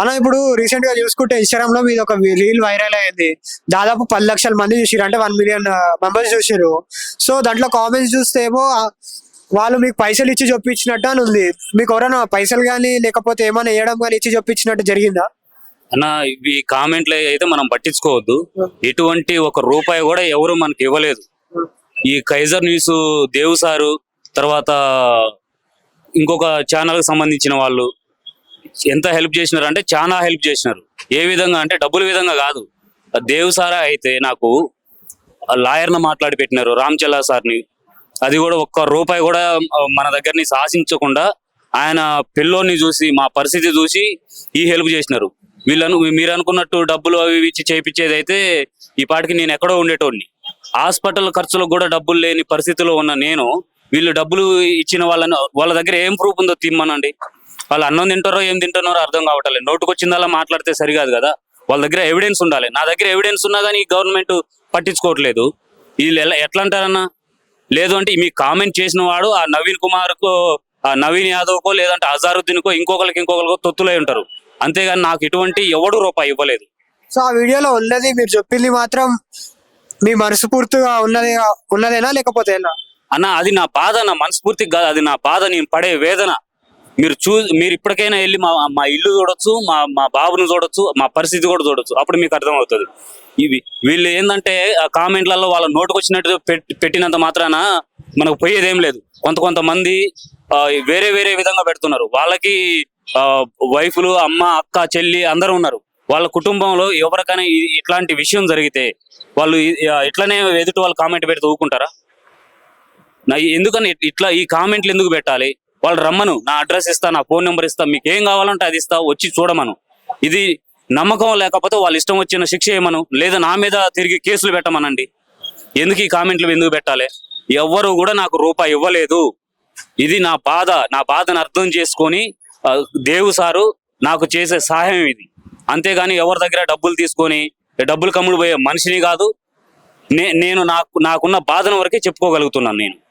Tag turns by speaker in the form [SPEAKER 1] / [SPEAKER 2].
[SPEAKER 1] అన్న ఇప్పుడు రీసెంట్ గా చూసుకుంటే ఇన్స్టాగ్రామ్ లో మీద ఒక రీల్ వైరల్ అయింది. దాదాపు 10 లక్షల మంది చూసిరు, అంటే 1 మిలియన్ మెంబర్స్ చూసిరు. సో దాంట్లో కామెంట్స్ చూస్తే ఏమో వాళ్ళు మీకు పైసలు ఇచ్చి చొప్పించినట్టు అని ఉంది. మీకు ఎవరైనా పైసలు కానీ లేకపోతే ఏమైనా వేయడం కానీ ఇచ్చి చొప్పించినట్టు జరిగిందా?
[SPEAKER 2] అన్న, ఇవి కామెంట్లు అయితే మనం పట్టించుకోవద్దు. ఎటువంటి ఒక రూపాయి కూడా ఎవరు మనకి ఇవ్వలేదు. ఈ కైజర్ న్యూస్ దేవు సారు, తర్వాత ఇంకొక ఛానల్ కి సంబంధించిన వాళ్ళు ఎంత హెల్ప్ చేసినారు అంటే చాలా హెల్ప్ చేసినారు. ఏ విధంగా అంటే డబ్బుల విధంగా కాదు. దేవు సారా అయితే నాకు లాయర్ను మాట్లాడి పెట్టినారు, రామ్చల్లా సార్ని. అది కూడా ఒక్క రూపాయి కూడా మన దగ్గర నుంచి ఆశించకుండా ఆయన పిల్లోని చూసి మా పరిస్థితి చూసి ఈ హెల్ప్ చేసినారు. మీరు అనుకున్నట్టు డబ్బులు అవి ఇచ్చి చేయించేది అయితే ఈ పాటికి నేను ఎక్కడో ఉండేటోడిని. హాస్పిటల్ ఖర్చులకు కూడా డబ్బులు లేని పరిస్థితిలో ఉన్న నేను, వీళ్ళు డబ్బులు ఇచ్చిన వాళ్ళ దగ్గర ఏం ప్రూఫ్ ఉందో తిమ్మనండి. వాళ్ళు అన్నం తింటారో ఏం తింటున్నారో అర్థం కావట్లేదు. నోటుకు వచ్చిందల్లా మాట్లాడితే సరికాదు కదా. వాళ్ళ దగ్గర ఎవిడెన్స్ ఉండాలి. నా దగ్గర ఎవిడెన్స్ ఉన్నా కానీ గవర్నమెంట్ పట్టించుకోవట్లేదు. వీళ్ళు ఎట్లా అంటారన్నా? లేదు అంటే మీకు కామెంట్ చేసిన వాడు ఆ నవీన్ కుమార్కో, ఆ నవీన్ యాదవ్కో, లేదంటే అజారుద్దీన్కో, ఇంకొకరికో తొత్తులై ఉంటారు. అంతేగాని నాకు ఎటువంటి ఎవడు రూపాయి ఇవ్వలేదు.
[SPEAKER 1] సో ఆ వీడియోలో ఉన్నది మీరు చెప్పింది మాత్రం మీ మనస్ఫూర్తిగా ఉన్నదేనా లేకపోతే
[SPEAKER 2] అన్న, అది నా బాధ, నా మనస్ఫూర్తికి కాదు. అది నా బాధ, నేను పడే వేదన. మీరు ఇప్పటికైనా వెళ్ళి మా ఇల్లు చూడొచ్చు, మా బాబును చూడొచ్చు, మా పరిస్థితి కూడా చూడొచ్చు. అప్పుడు మీకు అర్థం అవుతుంది. వీళ్ళు ఏంటంటే కామెంట్లలో వాళ్ళ నోటుకు వచ్చినట్టు పెట్టినంత మాత్రాన మనకు పోయేదేం లేదు. కొంతమంది వేరే వేరే విధంగా పెడుతున్నారు. వాళ్ళకి వైఫ్లు, అమ్మ, అక్క, చెల్లి అందరూ ఉన్నారు. వాళ్ళ కుటుంబంలో ఎవరికైనా ఇట్లాంటి విషయం జరిగితే వాళ్ళు ఇట్లనే ఎదుటి వాళ్ళు కామెంట్ పెడితే ఊరుకుంటారా? ఎందుకని ఇట్లా ఈ కామెంట్లు ఎందుకు పెట్టాలి? వాళ్ళు రమ్మను, నా అడ్రస్ ఇస్తా, నా ఫోన్ నెంబర్ ఇస్తా, మీకు ఏం కావాలంటే అది ఇస్తా, వచ్చి చూడమను. ఇది నమ్మకం లేకపోతే వాళ్ళ ఇష్టం వచ్చిన శిక్ష ఏమను, లేదా నా మీద తిరిగి కేసులు పెట్టమనండి. ఎందుకు ఈ కామెంట్లు ఎందుకు పెట్టాలి? ఎవ్వరు కూడా నాకు రూపాయి ఇవ్వలేదు. ఇది నా బాధ. నా బాధను అర్థం చేసుకొని దేవు సారు నాకు చేసే సహాయం ఇది. అంతేగాని ఎవరి దగ్గర డబ్బులు తీసుకొని డబ్బులు కమ్ముడు పోయే మనిషిని కాదు నేను. నాకున్న బాధను వరకే చెప్పుకోగలుగుతున్నాను నేను.